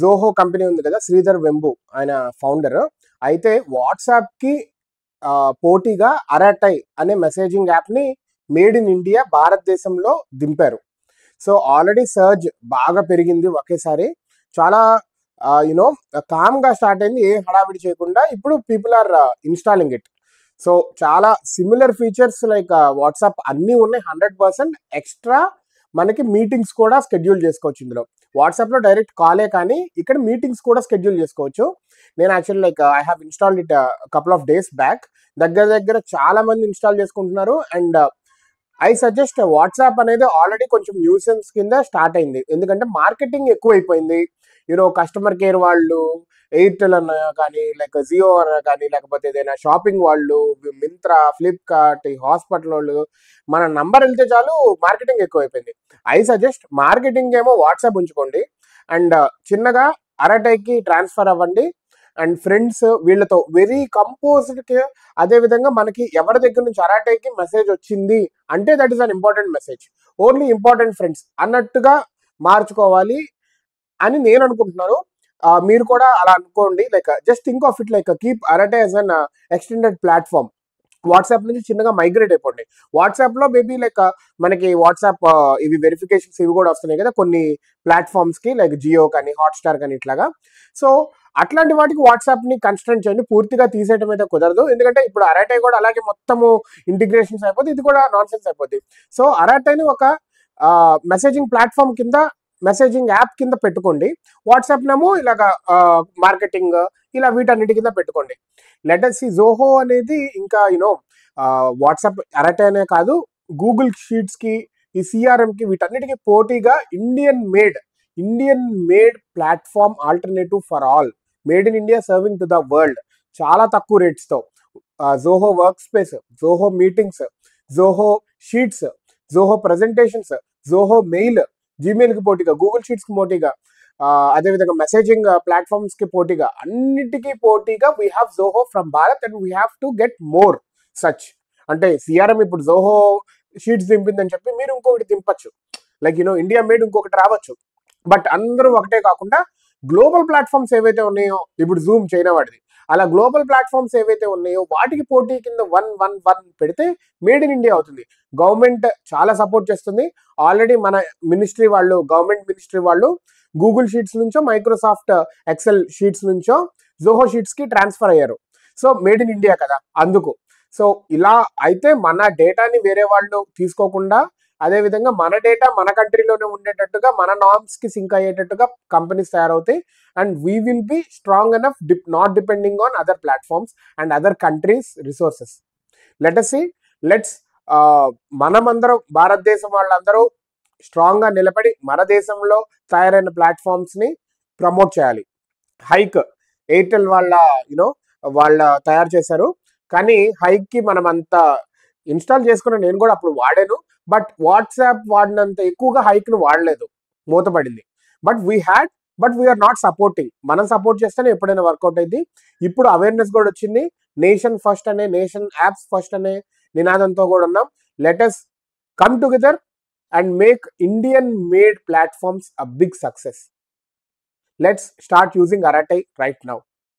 Zoho company ఉంది కదా, శ్రీధర్ వెంబు ఆయన ఫౌండర్. అయితే వాట్సాప్కి పోటీగా అరాటై అనే మెసేజింగ్ యాప్ని మేడ్ ఇన్ ఇండియా భారతదేశంలో దింపారు. సో ఆల్రెడీ సర్జ్ బాగా పెరిగింది ఒకేసారి. చాలా యునో కామ్గా స్టార్ట్ అయింది, ఏ హడావిడి చేయకుండా. ఇప్పుడు people are installing it. So చాలా సిమిలర్ ఫీచర్స్ లైక్ వాట్సాప్ అన్నీ ఉన్నాయి 100%. ఎక్స్ట్రా మనకి మీటింగ్స్ కూడా షెడ్యూల్ చేసుకోవచ్చు ఇందులో. వాట్సాప్లో డైరెక్ట్ కాలే కానీ ఇక్కడ మీటింగ్స్ కూడా షెడ్యూల్ చేసుకోవచ్చు. నేను actually like I have installed it couple of days back. దగ్గర చాలా మంది ఇన్స్టాల్ చేసుకుంటున్నారు. అండ్ ఐ సజెస్ట్ వాట్సాప్ అనేది ఆల్రెడీ కొంచెం న్యూసెన్స్ కింద స్టార్ట్ అయింది, ఎందుకంటే మార్కెటింగ్ ఎక్కువైపోయింది. కస్టమర్ కేర్ వాళ్ళు, ఎయిర్టెల్ అన్న కానీ, లైక్ జియో అన్న కానీ, లేకపోతే ఏదైనా షాపింగ్ వాళ్ళు, మింత్రా, ఫ్లిప్కార్ట్, హాస్పిటల్ వాళ్ళు, మన నంబర్ వెళ్తే చాలు మార్కెటింగ్ ఎక్కువైపోయింది. ఐ సజెస్ట్ మార్కెటింగ్ ఏమో వాట్సాప్ ఉంచుకోండి, అండ్ చిన్నగా అరటైకి ట్రాన్స్ఫర్ అవ్వండి. అండ్ ఫ్రెండ్స్ వీళ్ళతో వెరీ కంపోజ్డ్కి, అదేవిధంగా మనకి ఎవరి దగ్గర నుంచి అరాటైకి మెసేజ్ వచ్చింది అంటే that is an important message, only important friends అన్నట్టుగా మార్చుకోవాలి అని నేను అనుకుంటున్నాను. మీరు కూడా అలా అనుకోండి. Like just think of it like keep Arattai as an extended platform. WhatsApp నుంచి చిన్నగా మైగ్రేట్ అయిపోండి. వాట్సాప్లో మేబీ లైక్ మనకి వాట్సాప్ ఇవి వెరిఫికేషన్స్ ఇవి కూడా వస్తున్నాయి కదా కొన్ని ప్లాట్ఫామ్స్కి, లైక్ జియో కానీ, హాట్స్టార్ కానీ ఇట్లాగా. సో అట్లాంటి వాటికి వాట్సాప్ని కన్స్ట్రెంట్ చేయండి, పూర్తిగా తీసేయడం అయితే కుదరదు. ఎందుకంటే ఇప్పుడు అరాటై కూడా అలాగే మొత్తము ఇంటిగ్రేషన్స్ అయిపోతే ఇది కూడా నాన్ సెన్స్ అయిపోద్ది. సో అరాటైని ఒక మెసేజింగ్ ప్లాట్ఫామ్ కింద, మెసేజింగ్ యాప్ కింద పెట్టుకోండి. వాట్సాప్నేమో ఇలాగ మార్కెటింగ్ ఇలా వీటన్నిటి కింద పెట్టుకోండి. లెటర్ సి జోహో అనేది ఇంకా వాట్సాప్ అరటై అనే కాదు, గూగుల్ షీట్స్కి, ఈ సిఆర్ఎంకి, వీటన్నిటికీ పోటీగా Indian made platform, alternative for all, made in India serving to the world, చాలా తక్కువ రేట్స్తో. Zoho work space, Zoho meetings, Zoho sheets, Zoho presentations, Zoho mail, జీమెయిల్కి పోటీగా, గూగుల్ షీట్స్కి పోటీగా, అదేవిధంగా మెసేజింగ్ ప్లాట్ఫామ్స్కి పోటీగా, అన్నిటికీ పోటీగా we have Zoho from Bharat and we have to get more such. అంటే సిఆర్ఎం ఇప్పుడు జోహో షీట్స్ దింపిందని చెప్పి మీరు ఇంకొకటి దింపచ్చు, లైక్ ఇండియా మేడ్ ఇంకొకటి రావచ్చు. బట్ అందరూ ఒకటే కాకుండా గ్లోబల్ ప్లాట్ఫామ్స్ ఏవైతే ఉన్నాయో, ఇప్పుడు జూమ్ చైనా వాడిది, అలా గ్లోబల్ ప్లాట్ఫామ్స్ ఏవైతే ఉన్నాయో వాటికి పోటీ కింద 1 పెడితే మేడ్ ఇన్ ఇండియా అవుతుంది. గవర్నమెంట్ చాలా సపోర్ట్ చేస్తుంది. ఆల్రెడీ మన మినిస్ట్రీ వాళ్ళు, గవర్నమెంట్ మినిస్ట్రీ వాళ్ళు గూగుల్ షీట్స్ నుంచో, మైక్రోసాఫ్ట్ ఎక్సెల్ షీట్స్ నుంచో జోహో షీట్స్కి ట్రాన్స్ఫర్ అయ్యారు. సో మేడ్ ఇన్ ఇండియా కదా అందుకు. సో ఇలా అయితే మన డేటాని వేరే వాళ్ళు తీసుకోకుండా, అదేవిధంగా మన డేటా మన కంట్రీలోనే ఉండేటట్టుగా, మన నార్మ్స్కి సింక్ అయ్యేటట్టుగా కంపెనీస్ తయారవుతాయి. And we will be strong enough, not depending on other platforms and other countries resources. Let's మనమందరం, భారతదేశం వాళ్ళందరూ స్ట్రాంగ్గా నిలబడి మన దేశంలో తయారైన ప్లాట్ఫామ్స్ని ప్రమోట్ చేయాలి. హైక్ ఎయిర్టెల్ వాళ్ళ తయారు చేశారు, కానీ హైక్కి మనం అంత ఇన్స్టాల్ చేసుకున్న నేను కూడా అప్పుడు వాడాను. బట్ వాట్సాప్ వాడినంత ఎక్కువగా హైక్ను వాడలేదు, మూతపడింది. But we are not supporting. మనం సపోర్ట్ చేస్తేనే ఎప్పుడైనా వర్కౌట్ అయింది. ఇప్పుడు అవేర్నెస్ కూడా వచ్చింది. నేషన్ ఫస్ట్ అనే, నేషన్ యాప్స్ ఫస్ట్ అనే నినాదంతో కూడా ఉన్నాం. Let us come together and make Indian made platforms a big success. Let's start using Aratai right now.